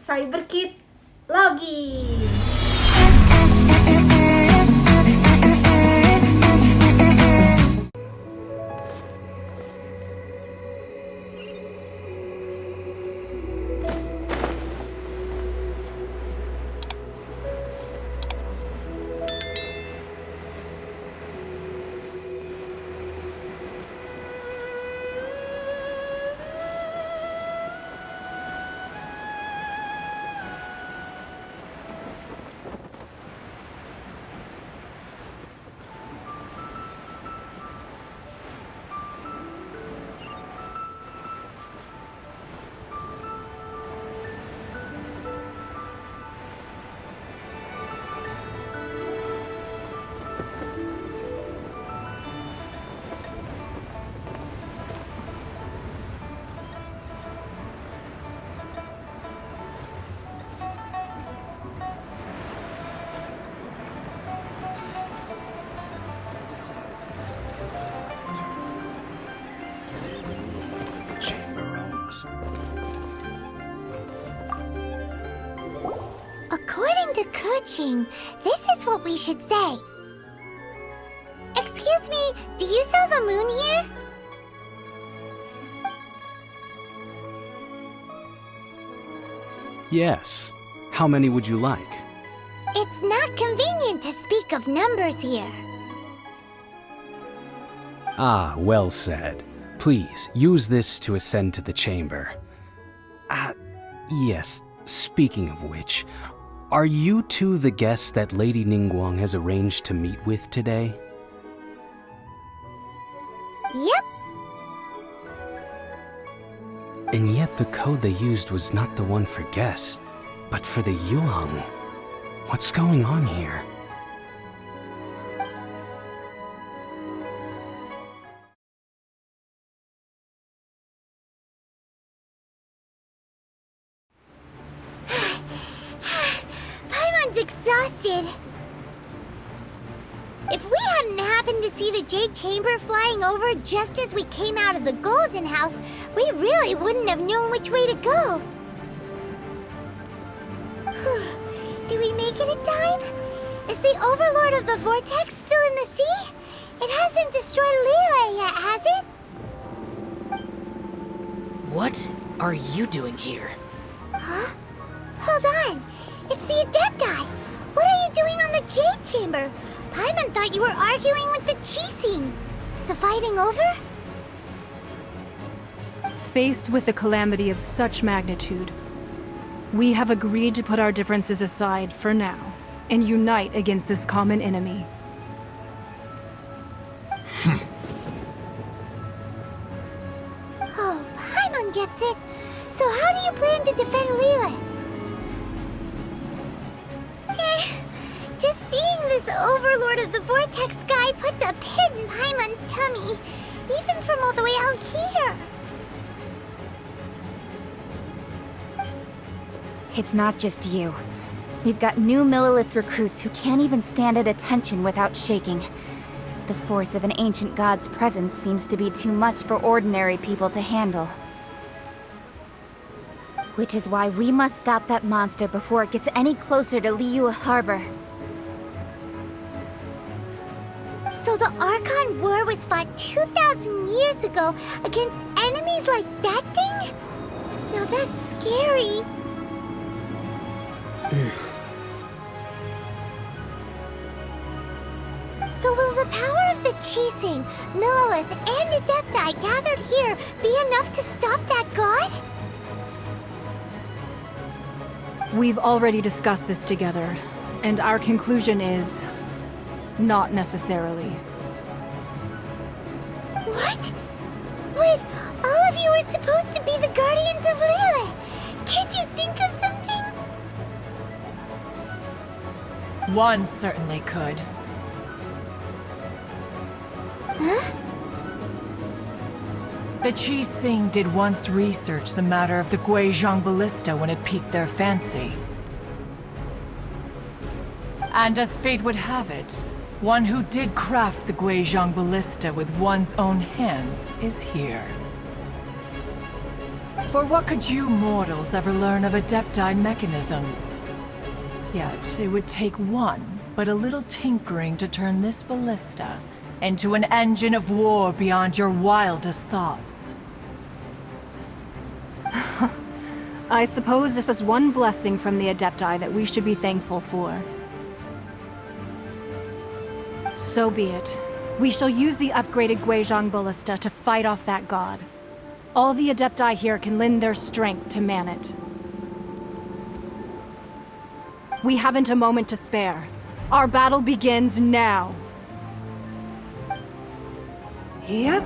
Cyberkid login. According to coaching, this is what we should say. Excuse me, do you sell the moon here? Yes. How many would you like? It's not convenient to speak of numbers here. Ah, well said. Please, use this to ascend to the chamber. Yes, speaking of which, are you two the guests that Lady Ningguang has arranged to meet with today? Yep. And yet the code they used was not the one for guests, but for the Yuheng. What's going on here? Paimon's exhausted. If we hadn't happened to see the Jade Chamber flying over just as we came out of the Golden House, we really wouldn't have known which way to go. Do we make it in time? Is the Overlord of the Vortex still in the sea? It hasn't destroyed Liyue yet, has it? What are you doing here? Huh? Hold on. It's the Adepti. What are you doing on the Jade Chamber? Paimon thought you were arguing with the Qixing. Is the fighting over? Faced with a calamity of such magnitude, we have agreed to put our differences aside for now and unite against this common enemy. Oh, Paimon gets it. So how do you plan to defend Liyue? Just seeing this Overlord of the Vortex guy puts a pit in Paimon's tummy, even from all the way out here. It's not just you. We've got new Millilith recruits who can't even stand at attention without shaking. The force of an ancient god's presence seems to be too much for ordinary people to handle. Which is why we must stop that monster before it gets any closer to Liyue Harbor. So the Archon War was fought 2,000 years ago against enemies like that thing? Now that's scary. So will the power of the Qixing, Millilith, and Adepti gathered here be enough to stop that god? We've already discussed this together, and our conclusion is not necessarily. What? But all of you were supposed to be the guardians of Liyue. Can't you think of something? One certainly could. Huh? The Qixing did once research the matter of the Guizhong Ballista when it piqued their fancy. And as fate would have it, one who did craft the Guizhong Ballista with one's own hands is here. For what could you mortals ever learn of Adepti mechanisms? Yet, it would take one, but a little tinkering to turn this ballista into an engine of war beyond your wildest thoughts. I suppose this is one blessing from the Adepti that we should be thankful for. So be it. We shall use the upgraded Guizhong Ballista to fight off that god. All the Adepti here can lend their strength to man it. We haven't a moment to spare. Our battle begins now. Yep.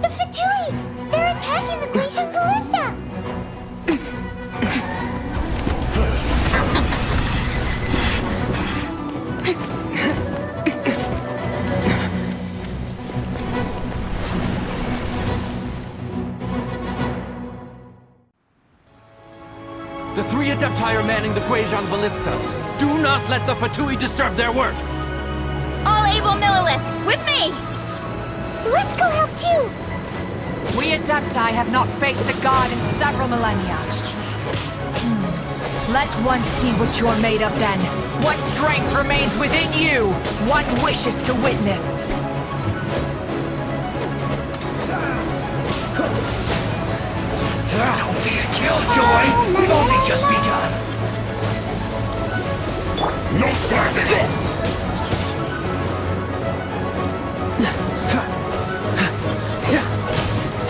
The Fatui! They're attacking the Guizhong Ballista! The three Adepti are manning the Guizhong Ballista. Do not let the Fatui disturb their work! All able Millilith, with me! Let's go help too! We Adepti have not faced a god in several millennia. Let one see what you're made of then. What strength remains within you? One wishes to witness. Don't be a killjoy! We've only just begun! No thanks this!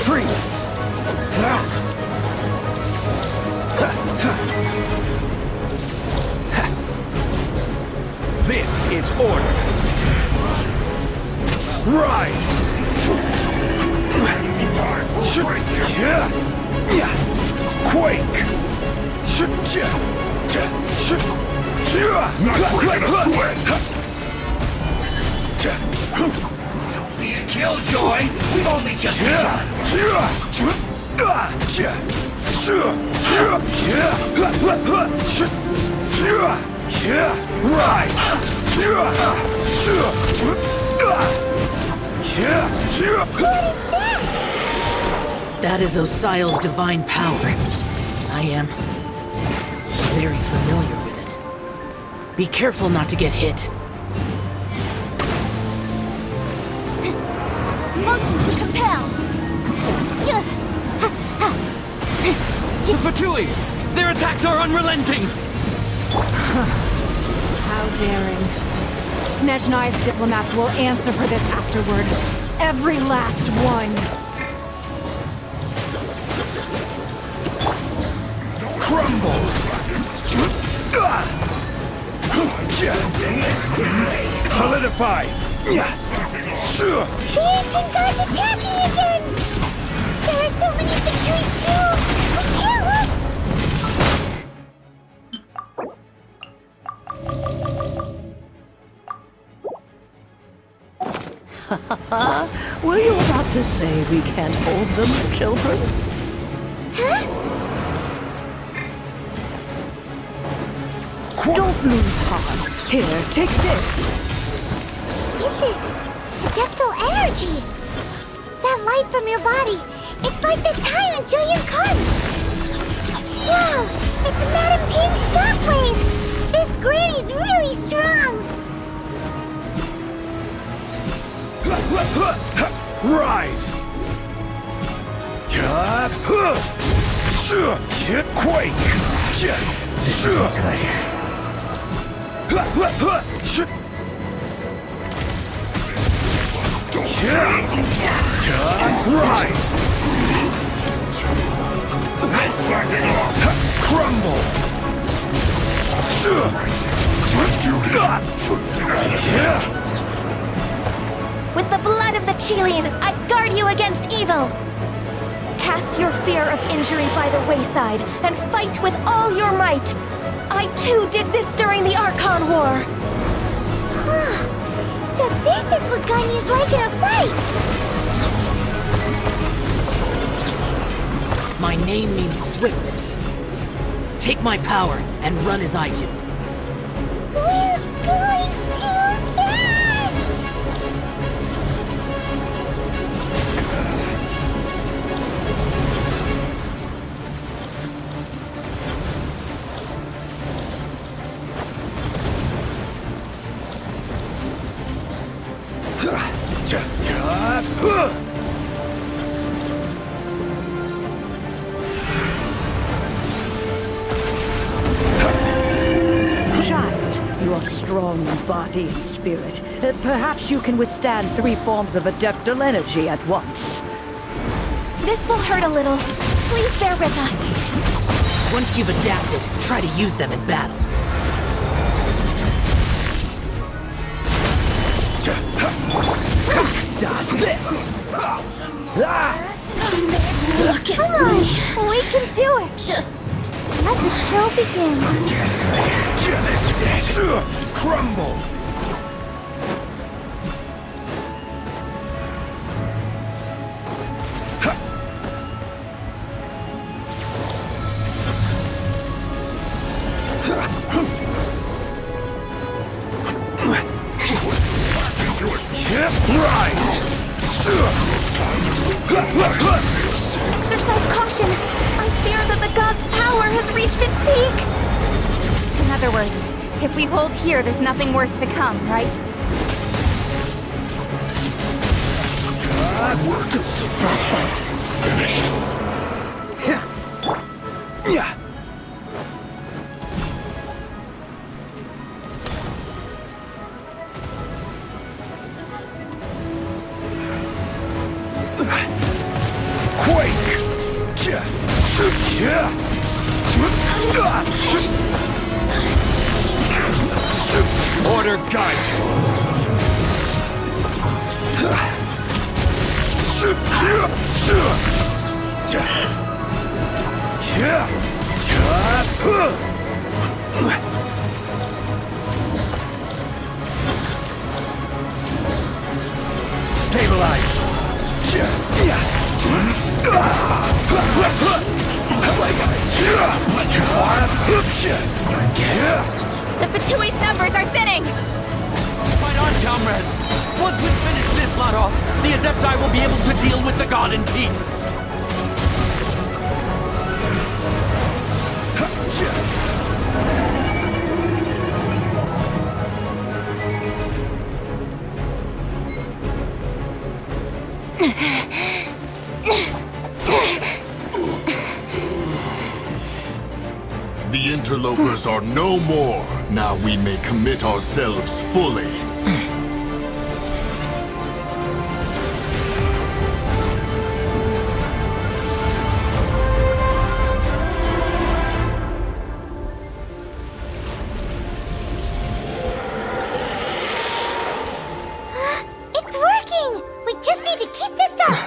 Freeze! This is order! Rise! Quake! Not breaking a sweat! Don't be a killjoy! We've only just begun! Right! That is Osial's divine power. I am very familiar with it. Be careful not to get hit. Motion to compel! The Fatui! Their attacks are unrelenting! How daring. Snezhnai's diplomats will answer for this afterward. Every last one. Crumble! Solidify! The ancient god's attacking again! There are so many Fatui too! We can't let... Were you about to say we can't hold them, children? Don't lose heart. Here, take this. This is adeptal energy! That light from your body, it's like the time in Julian Carton! Wow! It's a Madam Pink shockwave! This granny's really strong! Rise! Quake! This isn't good. Rise! Crumble! With the blood of the Chilean, I guard you against evil! Cast your fear of injury by the wayside and fight with all your might! I too did this during the Archon War! So this is what Ganyu's like in a fight! My name means swiftness. Take my power and run as I do. We're going too fast! Child, you are strong in body and spirit. Perhaps you can withstand 3 forms of adeptal energy at once. This will hurt a little. Please bear with us. Once you've adapted, try to use them in battle. Dodge this! Come on, we can do it. Just let the show begin. This is it! Crumble! Exercise caution. I fear that the god's power has reached its peak. In other words, if we hold here, there's nothing worse to come, right? Frostbite. Finished. Yeah. Quake! Order guide you! Stabilize! The Fatui's numbers are thinning! Fight on, comrades! Once we finish this lot off, the Adepti will be able to deal with the god in peace! The interlopers are no more. Now we may commit ourselves fully. It's working! We just need to keep this up!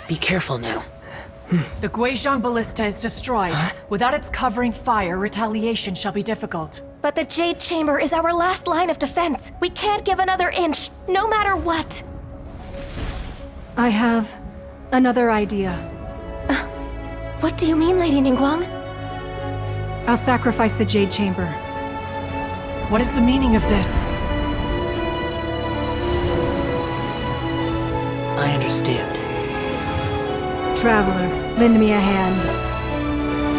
Be careful now. The Guizhong Ballista is destroyed. Without its covering fire, retaliation shall be difficult. But the Jade Chamber is our last line of defense. We can't give another inch, no matter what. I have another idea. What do you mean, Lady Ningguang? I'll sacrifice the Jade Chamber. What is the meaning of this? I understand. Traveler, lend me a hand.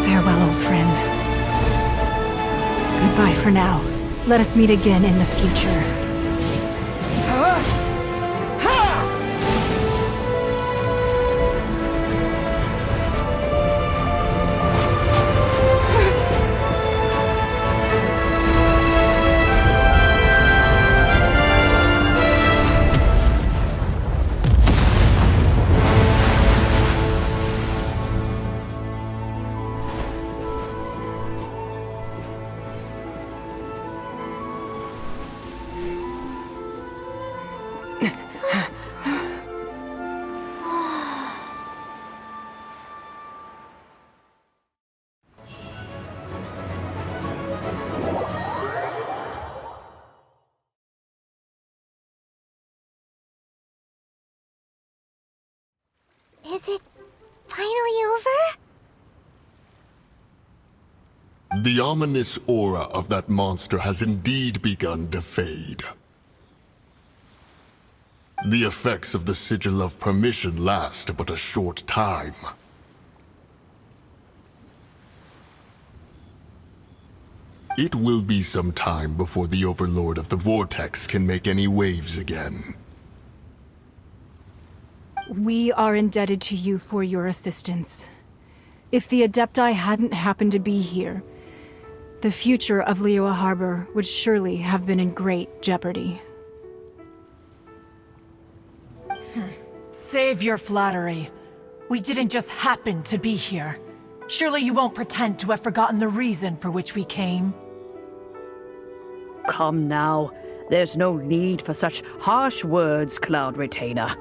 Farewell, old friend. Goodbye for now. Let us meet again in the future. Is it finally over? The ominous aura of that monster has indeed begun to fade. The effects of the Sigil of Permission last but a short time. It will be some time before the Overlord of the Vortex can make any waves again. We are indebted to you for your assistance. If the Adepti hadn't happened to be here, the future of Liyue Harbor would surely have been in great jeopardy. Save your flattery. We didn't just happen to be here. Surely you won't pretend to have forgotten the reason for which we came. Come now. There's no need for such harsh words, Cloud Retainer.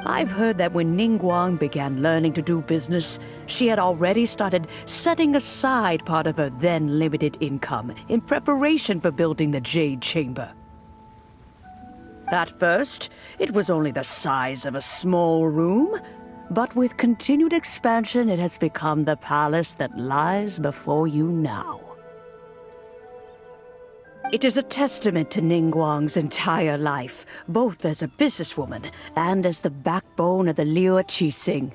I've heard that when Ningguang began learning to do business, she had already started setting aside part of her then limited income in preparation for building the Jade Chamber. At first, it was only the size of a small room, but with continued expansion, it has become the palace that lies before you now. It is a testament to Ningguang's entire life, both as a businesswoman and as the backbone of the Liyue Qixing.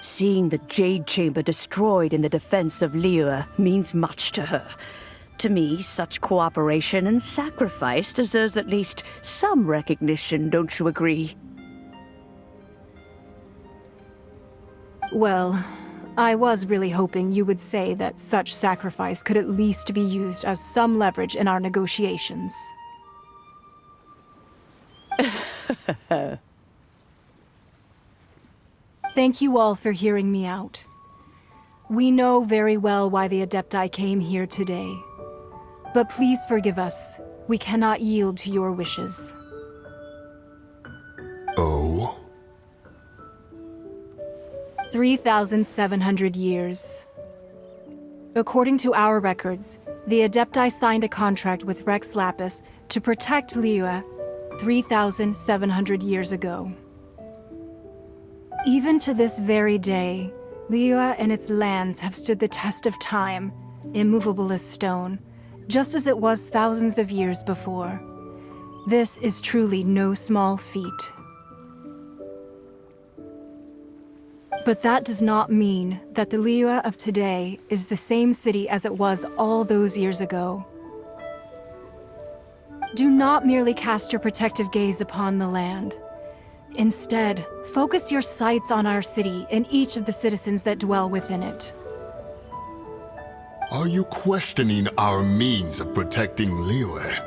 Seeing the Jade Chamber destroyed in the defense of Liyue means much to her. To me, such cooperation and sacrifice deserves at least some recognition, don't you agree? Well, I was really hoping you would say that such sacrifice could at least be used as some leverage in our negotiations. Thank you all for hearing me out. We know very well why the Adepti came here today. But please forgive us. We cannot yield to your wishes. Oh? 3,700 years. According to our records, the Adepti signed a contract with Rex Lapis to protect Liyue 3,700 years ago. Even to this very day, Liyue and its lands have stood the test of time, immovable as stone, just as it was thousands of years before. This is truly no small feat. But that does not mean that the Liyue of today is the same city as it was all those years ago. Do not merely cast your protective gaze upon the land. Instead, focus your sights on our city and each of the citizens that dwell within it. Are you questioning our means of protecting Liyue?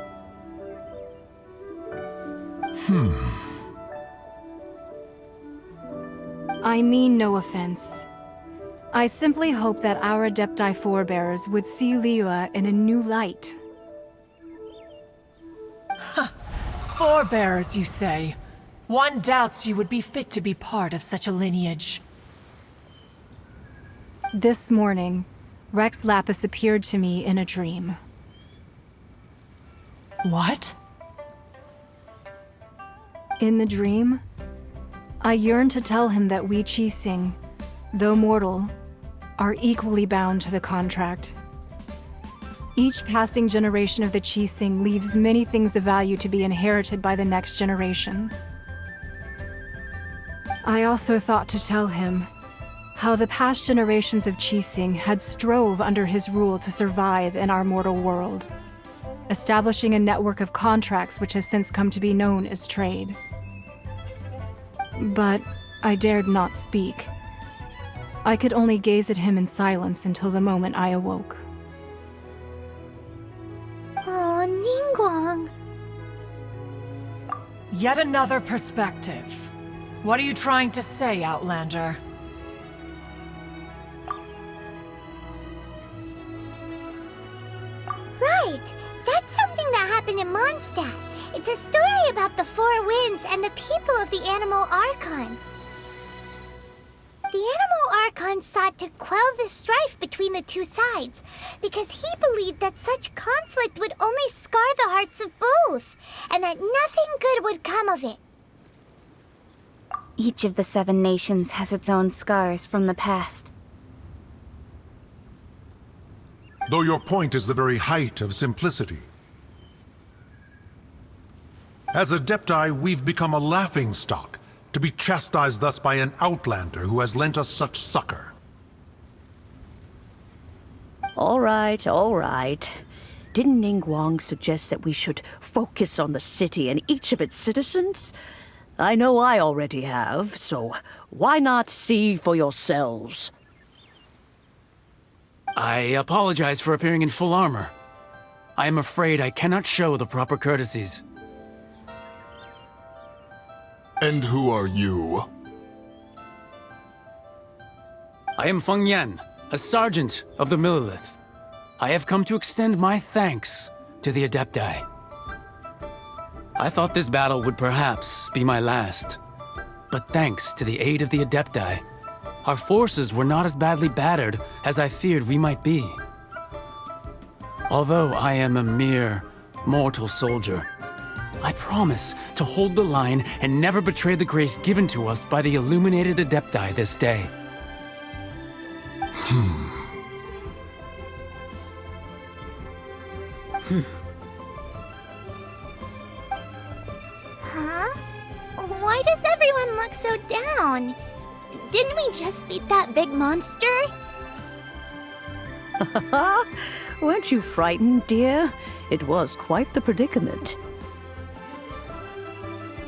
I mean no offense. I simply hope that our Adepti forebears would see Liyue in a new light. Forebears, you say? One doubts you would be fit to be part of such a lineage. This morning, Rex Lapis appeared to me in a dream. What? In the dream, I yearned to tell him that we Qixing, though mortal, are equally bound to the contract. Each passing generation of the Qixing leaves many things of value to be inherited by the next generation. I also thought to tell him how the past generations of Qixing had strove under his rule to survive in our mortal world, establishing a network of contracts which has since come to be known as trade. But I dared not speak. I could only gaze at him in silence until the moment I awoke. Oh, Ningguang. Yet another perspective. What are you trying to say, Outlander? Right! That's something that happened in Mondstadt. It's a story about the Four Winds and the people of the Animal Archon. The Animal Archon sought to quell the strife between the two sides, because he believed that such conflict would only scar the hearts of both, and that nothing good would come of it. Each of the 7 nations has its own scars from the past. Though your point is the very height of simplicity. As Adepti, we've become a laughingstock, to be chastised thus by an outlander who has lent us such succor. All right, all right. Didn't Ningguang suggest that we should focus on the city and each of its citizens? I know I already have, so why not see for yourselves? I apologize for appearing in full armor. I am afraid I cannot show the proper courtesies. And who are you? I am Feng Yan, a sergeant of the Millilith. I have come to extend my thanks to the Adepti. I thought this battle would perhaps be my last. But thanks to the aid of the Adepti, our forces were not as badly battered as I feared we might be. Although I am a mere mortal soldier, I promise to hold the line and never betray the grace given to us by the illuminated Adepti this day. Huh? Why does everyone look so down? Didn't we just beat that big monster? Weren't you frightened, dear? It was quite the predicament.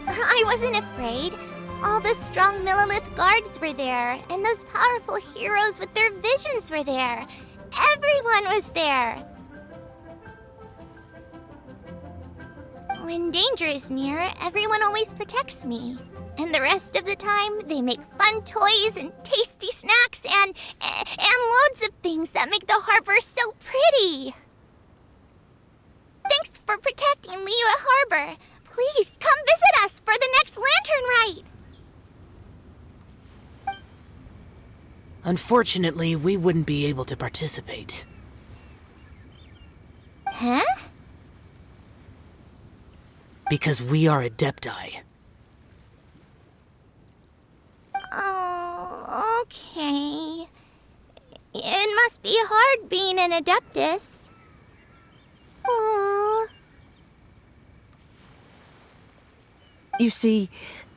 I wasn't afraid. All the strong Millilith guards were there, and those powerful heroes with their visions were there. Everyone was there. When danger is near, everyone always protects me. And the rest of the time, they make fun toys and tasty snacks and loads of things that make the harbor so pretty. Thanks for protecting Liyue Harbor. Please, come visit us for the next lantern rite! Unfortunately, we wouldn't be able to participate. Huh? Because we are Adepti. Oh, okay. It must be hard being an Adeptus. Aww. You see,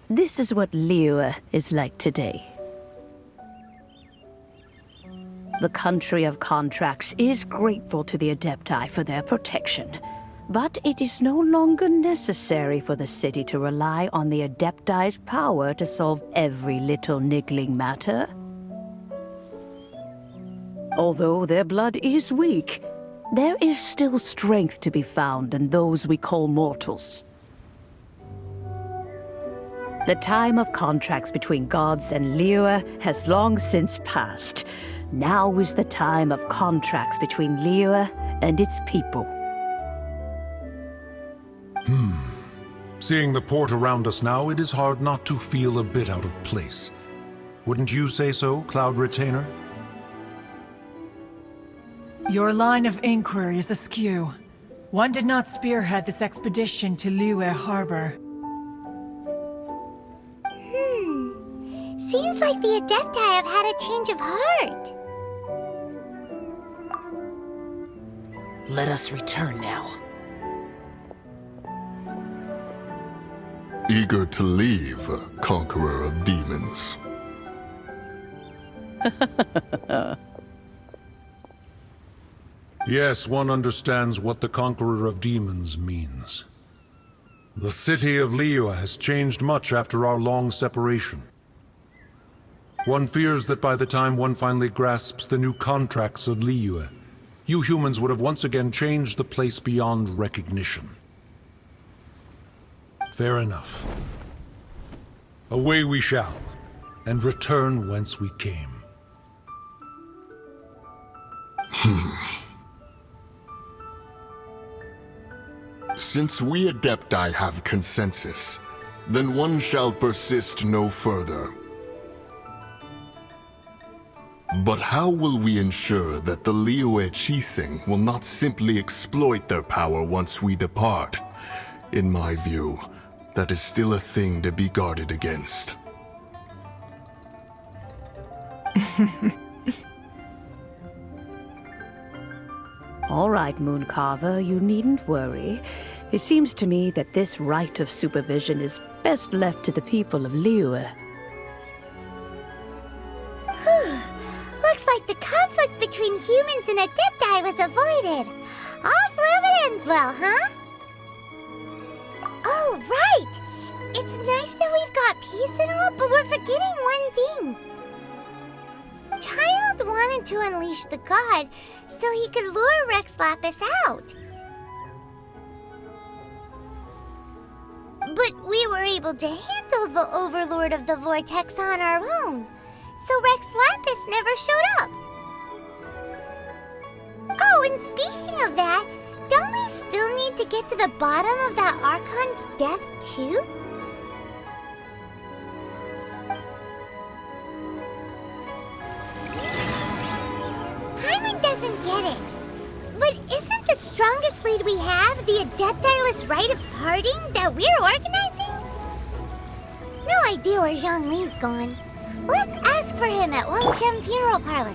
this is what Liyue is like today. The country of contracts is grateful to the Adepti for their protection, but it is no longer necessary for the city to rely on the Adepti's power to solve every little niggling matter. Although their blood is weak, there is still strength to be found in those we call mortals. The time of contracts between gods and Liyue has long since passed. Now is the time of contracts between Liyue and its people. Seeing the port around us now, it is hard not to feel a bit out of place. Wouldn't you say so, Cloud Retainer? Your line of inquiry is askew. One did not spearhead this expedition to Liyue Harbor. Seems like the Adepti have had a change of heart. Let us return now. Eager to leave, conqueror of demons. Yes, one understands what the Conqueror of Demons means. The city of Liyue has changed much after our long separation. One fears that by the time one finally grasps the new contracts of Liyue, you humans would have once again changed the place beyond recognition. Fair enough. Away we shall, and return whence we came. Since we Adepti have consensus, then one shall persist no further. But how will we ensure that the Liyue Chising will not simply exploit their power once we depart? In my view, that is still a thing to be guarded against. All right, Mooncarver, you needn't worry. It seems to me that this right of supervision is best left to the people of Liyue. Looks like the conflict between humans and Adepti was avoided. All's well that ends well, huh? Oh, right! It's nice that we've got peace and all, but we're forgetting one thing. Child wanted to unleash the god so he could lure Rex Lapis out. But we were able to handle the Overlord of the Vortex on our own, so Rex Lapis never showed up. Oh, and speaking of that, don't we still need to get to the bottom of that Archon's death too? Paimon doesn't get it. But isn't the strongest lead we have the Adepti-less rite of parting that we're organizing? No idea where Zhongli's gone. Let's ask for him at Wangshen Funeral Parlor.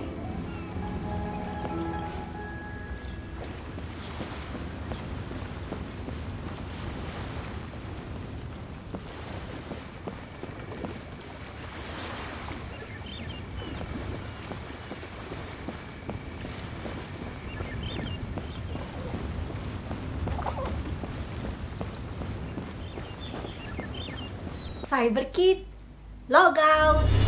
Cyberkid, log out!